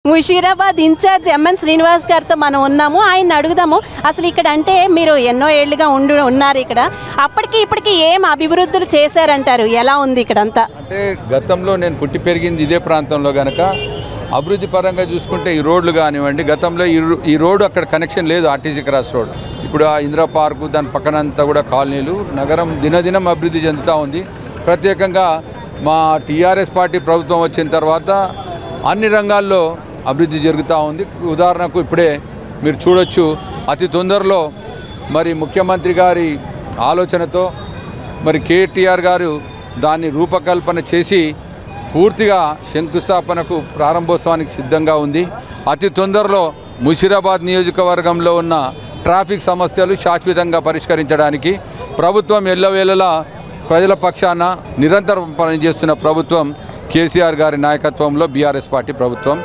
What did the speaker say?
Musheerabad incharge MN Srinivas గారితో మనం ఉన్నాము. ఆయన అడుగుదాము అసలు ఇక్కడ అంటే మీరు ఎన్నో ఏళ్లుగా ఉన్నారు ఇక్కడ. అప్పటికి ఇప్పటికి ఏం అభివృద్ధులు చేశారంటారు? ఎలా ఉంది ఇక్కడంతా? అంటే గతంలో నేను పుట్టి పెరిగింది ఇదే ప్రాంతంలో కనుక అభివృద్ధి పరంగా చూసుకుంటే ఈ రోడ్లు కానివ్వండి, గతంలో ఈ రోడ్డు అక్కడ కనెక్షన్ లేదు, ఆర్టీసీ క్రాస్ రోడ్. ఇప్పుడు ఆ ఇందిరా పార్కు దాని పక్కనంతా కూడా కాలనీలు, నగరం దినదినం అభివృద్ధి చెందుతూ ఉంది. ప్రత్యేకంగా మా టీఆర్ఎస్ పార్టీ ప్రభుత్వం వచ్చిన తర్వాత అన్ని రంగాల్లో అభివృద్ధి జరుగుతూ ఉంది. ఉదాహరణకు ఇప్పుడే మీరు చూడొచ్చు, అతి తొందరలో మరి ముఖ్యమంత్రి గారి ఆలోచనతో మరి కేటీఆర్ గారు దాన్ని రూపకల్పన చేసి పూర్తిగా శంకుస్థాపనకు ప్రారంభోత్సవానికి సిద్ధంగా ఉంది. అతి తొందరలో ముషీరాబాద్ నియోజకవర్గంలో ఉన్న ట్రాఫిక్ సమస్యలు శాశ్వతంగా పరిష్కరించడానికి ప్రభుత్వం ఎల్లవేళలా ప్రజల పక్షాన నిరంతరం పనిచేస్తున్న ప్రభుత్వం కేసీఆర్ గారి నాయకత్వంలో బీఆర్ఎస్ పార్టీ ప్రభుత్వం.